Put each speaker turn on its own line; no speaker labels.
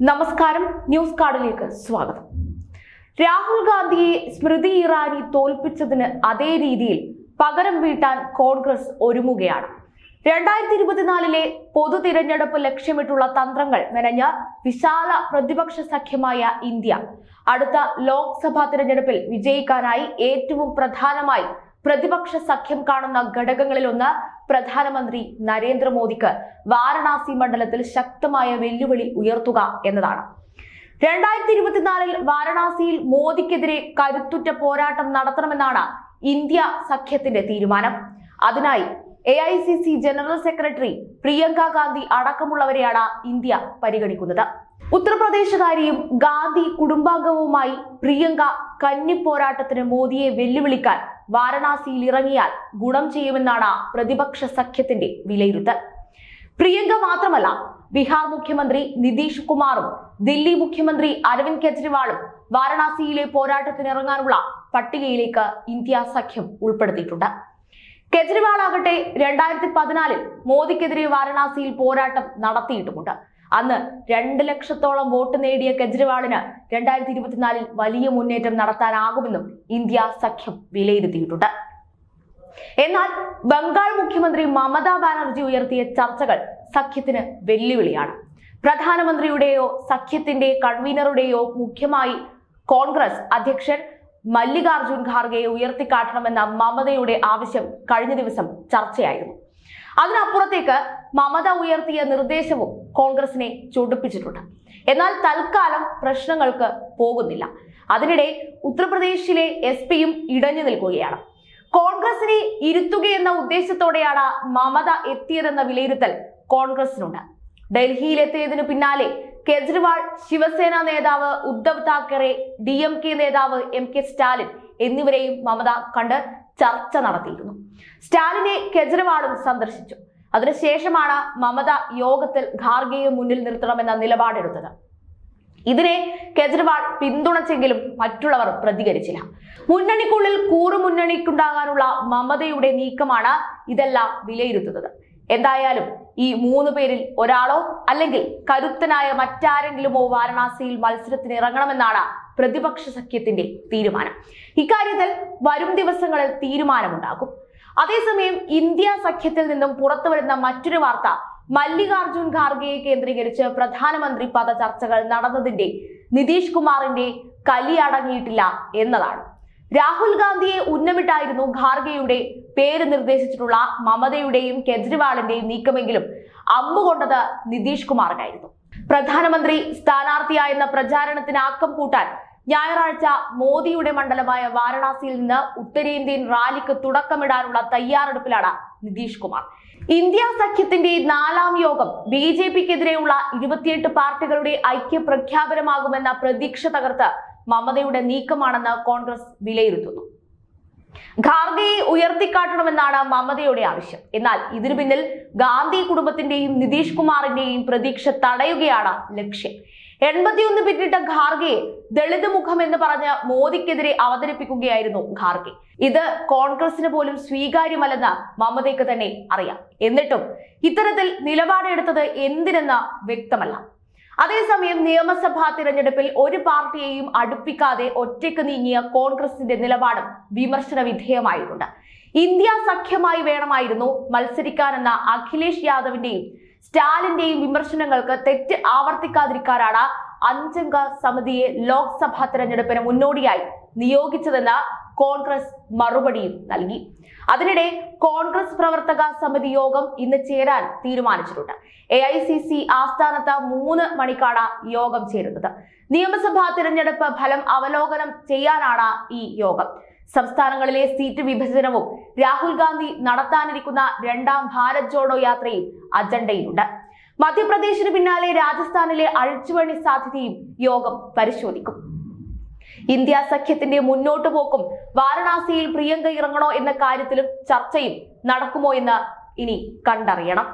നമസ്കാരം, ന്യൂസ് കാർഡിലേക്ക് സ്വാഗതം. രാഹുൽ ഗാന്ധിയെ സ്മൃതി ഇറാനി തോൽപ്പിച്ചതിന് അതേ രീതിയിൽ പകരം വീട്ടാൻ കോൺഗ്രസ് ഒരുങ്ങുകയാണ്. 2024 പൊതു തിരഞ്ഞെടുപ്പ് ലക്ഷ്യമിട്ടുള്ള തന്ത്രങ്ങൾ മെനഞ്ഞ വിശാല പ്രതിപക്ഷ സഖ്യമായ ഇന്ത്യ അടുത്ത ലോക്സഭാ തിരഞ്ഞെടുപ്പിൽ വിജയിക്കാനായി ഏറ്റവും പ്രധാനമായി പ്രതിപക്ഷ സഖ്യം കാണുന്ന ഘടകങ്ങളിലൊന്ന് പ്രധാനമന്ത്രി നരേന്ദ്രമോദിക്ക് വാരണാസി മണ്ഡലത്തിൽ ശക്തമായ വെല്ലുവിളി ഉയർത്തുക എന്നതാണ്. 2024 വാരണാസിയിൽ മോദിക്കെതിരെ കരുത്തുറ്റ പോരാട്ടം നടത്തണമെന്നാണ് ഇന്ത്യ സഖ്യത്തിന്റെ തീരുമാനം. അതിനായി AICC general secretary Priyanka Gandhi അടക്കമുള്ളവരെയാണ് ഇന്ത്യ പരിഗണിക്കുന്നത്. ഉത്തർപ്രദേശുകാരിയും ഗാന്ധി കുടുംബാംഗവുമായി പ്രിയങ്ക കന്നിപ്പോരാട്ടത്തിന് മോദിയെ വെല്ലുവിളിക്കാൻ വാരണാസിയിൽ ഇറങ്ങിയാൽ ഗുണം ചെയ്യുമെന്നാണ് പ്രതിപക്ഷ സഖ്യത്തിന്റെ വിലയിരുത്തൽ. പ്രിയങ്ക മാത്രമല്ല, ബീഹാർ മുഖ്യമന്ത്രി നിതീഷ് കുമാറും ദില്ലി മുഖ്യമന്ത്രി അരവിന്ദ് കെജ്രിവാളും വാരണാസിയിലെ പോരാട്ടത്തിന് ഇറങ്ങാനുള്ള പട്ടികയിലേക്ക് ഇന്ത്യ സഖ്യം ഉൾപ്പെടുത്തിയിട്ടുണ്ട്. കെജ്രിവാൾ ആകട്ടെ 2014 മോദിക്കെതിരെ വാരണാസിയിൽ പോരാട്ടം നടത്തിയിട്ടുമുണ്ട്. അന്ന് 2 ലക്ഷത്തോളം വോട്ട് നേടിയ കെജ്രിവാളിന് 2024 വലിയ മുന്നേറ്റം നടത്താനാകുമെന്നും ഇന്ത്യ സഖ്യം വിലയിരുത്തിയിട്ടുണ്ട്. എന്നാൽ ബംഗാൾ മുഖ്യമന്ത്രി മമതാ ബാനർജി ഉയർത്തിയ ചർച്ചകൾ സഖ്യത്തിന് വെല്ലുവിളിയാണ്. പ്രധാനമന്ത്രിയുടെയോ സഖ്യത്തിന്റെ കൺവീനറുടെയോ മുഖ്യമായി കോൺഗ്രസ് അധ്യക്ഷൻ മല്ലികാർജുൻ ഖാർഗെയെ ഉയർത്തിക്കാട്ടണമെന്ന മമതയുടെ ആവശ്യം കഴിഞ്ഞ ദിവസം ചർച്ചയായിരുന്നു. അതിനപ്പുറത്തേക്ക് മമത ഉയർത്തിയ നിർദ്ദേശവും കോൺഗ്രസിനെ ചൊടിപ്പിച്ചിട്ടുണ്ട്. എന്നാൽ തൽക്കാലം പ്രശ്നങ്ങൾക്ക് പോകുന്നില്ല. അതിനിടെ ഉത്തർപ്രദേശിലെ SP-യും ഇടഞ്ഞു നിൽക്കുകയാണ്. കോൺഗ്രസിനെ ഇരുത്തുകയെന്ന ഉദ്ദേശത്തോടെയാണ് മമത എത്തിയതെന്ന വിലയിരുത്തൽ കോൺഗ്രസിനുണ്ട്. ഡൽഹിയിലെത്തിയതിനു പിന്നാലെ കെജ്രിവാൾ, ശിവസേന നേതാവ് ഉദ്ധവ് താക്കറെ, DMK നേതാവ് MK സ്റ്റാലിൻ എന്നിവരെയും മമത കണ്ട് ചർച്ച നടത്തിയിരുന്നു. സ്റ്റാലിനെ കെജ്രിവാളും സന്ദർശിച്ചു. അതിനുശേഷമാണ് മമത യോഗത്തിൽ ഖാർഗെയെ മുന്നിൽ നിർത്തണമെന്ന നിലപാടെടുത്തത്. ഇതിനെ കെജ്രിവാൾ പിന്തുണച്ചെങ്കിലും മറ്റുള്ളവർ പ്രതികരിച്ചില്ല. മുന്നണിക്കുള്ളിൽ കൂറുമുന്നണിക്കുണ്ടാകാനുള്ള മമതയുടെ നീക്കമാണ് ഇതെല്ലാം വിലയിരുത്തുന്നത്. എന്തായാലും ഈ 3 പേരിൽ ഒരാളോ അല്ലെങ്കിൽ കരുത്തനായ മറ്റാരെങ്കിലുമോ വാരണാസിയിൽ മത്സരത്തിന് ഇറങ്ങണമെന്നാണ് പ്രതിപക്ഷ സഖ്യത്തിന്റെ തീരുമാനം. ഇക്കാര്യത്തിൽ വരും ദിവസങ്ങളിൽ തീരുമാനമുണ്ടാകും. അതേസമയം ഇന്ത്യ സഖ്യത്തിൽ നിന്നും പുറത്തുവരുന്ന മറ്റൊരു വാർത്ത മല്ലികാർജുൻ ഖാർഗെയെ കേന്ദ്രീകരിച്ച് പ്രധാനമന്ത്രി പദ ചർച്ചകൾ നടന്നതിന്റെ നിതീഷ് കുമാറിന്റെ കലി അടങ്ങിയിട്ടില്ല എന്നതാണ്. രാഹുൽ ഗാന്ധിയെ ഉന്നമിട്ടായിരുന്നു ഖാർഗെയുടെ പേര് നിർദ്ദേശിച്ചിട്ടുള്ള മമതയുടെയും കെജ്രിവാളിന്റെയും നീക്കമെങ്കിലും അമ്പുകൊണ്ടത് നിതീഷ് കുമാറിനായിരുന്നു. പ്രധാനമന്ത്രി സ്ഥാനാർത്ഥിയായെന്ന പ്രചാരണത്തിന് ആക്കം കൂട്ടാൻ ഞായറാഴ്ച മോദിയുടെ മണ്ഡലമായ വാരണാസിയിൽ നിന്ന് ഉത്തരേന്ത്യൻ റാലിക്ക് തുടക്കമിടാനുള്ള തയ്യാറെടുപ്പിലാണ് നിതീഷ് കുമാർ. ഇന്ത്യ സഖ്യത്തിന്റെ 4ാം യോഗം BJP-ക്കെതിരെയുള്ള 28 പാർട്ടികളുടെ ഐക്യപ്രഖ്യാപനമാകുമെന്ന പ്രതീക്ഷ തകർത്ത് മമതയുടെ നീക്കമാണെന്ന് കോൺഗ്രസ് വിലയിരുത്തുന്നു. ഖാർഗെയെ ഉയർത്തിക്കാട്ടണമെന്നാണ് മമതയുടെ ആവശ്യം. എന്നാൽ ഇതിനു പിന്നിൽ ഗാന്ധി കുടുംബത്തിന്റെയും നിതീഷ് കുമാറിന്റെയും പ്രതീക്ഷ തടയുകയാണ് ലക്ഷ്യം. 81 പിന്നിട്ട ഖാർഗെയെ ദളിത് മുഖം എന്ന് പറഞ്ഞ് മോദിക്കെതിരെ അവതരിപ്പിക്കുകയായിരുന്നു ഖാർഗെ. ഇത് കോൺഗ്രസിന് പോലും സ്വീകാര്യമല്ലെന്ന് മമതയ്ക്ക് തന്നെ അറിയാം. എന്നിട്ടും ഇത്തരത്തിൽ നിലപാടെടുത്തത് എന്തിനെന്ന് വ്യക്തമല്ല. അതേസമയം നിയമസഭാ തിരഞ്ഞെടുപ്പിൽ ഒരു പാർട്ടിയെയും അടുപ്പിക്കാതെ ഒറ്റയ്ക്ക് നീങ്ങിയ കോൺഗ്രസിന്റെ നിലപാടും വിമർശന വിധേയമായിട്ടുണ്ട്. ഇന്ത്യ സഖ്യമായി വേണമായിരുന്നു മത്സരിക്കാനെന്ന അഖിലേഷ് യാദവിന്റെയും സ്റ്റാലിന്റെയും വിമർശനങ്ങൾക്ക് തെറ്റ് ആവർത്തിക്കാതിരിക്കാനാണ് 5-അംഗ സമിതിയെ ലോക്സഭാ തിരഞ്ഞെടുപ്പിന് മുന്നോടിയായി നിയോഗിച്ചതെന്ന് കോൺഗ്രസ് മറുപടിയും നൽകി. അതിനിടെ കോൺഗ്രസ് പ്രവർത്തക സമിതി യോഗം ഇന്ന് ചേരാൻ തീരുമാനിച്ചിട്ടുണ്ട്. AICC ആസ്ഥാനത്ത് 3 മണിക്കാണ് യോഗം ചേരുന്നത്. നിയമസഭാ തിരഞ്ഞെടുപ്പ് ഫലം അവലോകനം ചെയ്യാനാണ് ഈ യോഗം. സംസ്ഥാനങ്ങളിലെ സീറ്റ് വിഭജനവും രാഹുൽ ഗാന്ധി നടത്താനിരിക്കുന്ന 2ാം ഭാരത് ജോഡോ യാത്രയും അജണ്ടയിലുണ്ട്. മധ്യപ്രദേശിന് പിന്നാലെ രാജസ്ഥാനിലെ അഴിച്ചുപണി സാധ്യതയും യോഗം പരിശോധിക്കും. ഇന്ത്യ സഖ്യത്തിന്റെ മുന്നോട്ടു പോക്കും വാരണാസിയിൽ പ്രിയങ്ക ഇറങ്ങണോ എന്ന കാര്യത്തിലും ചർച്ചയും നടക്കുമോ എന്ന് ഇനി കണ്ടറിയണം.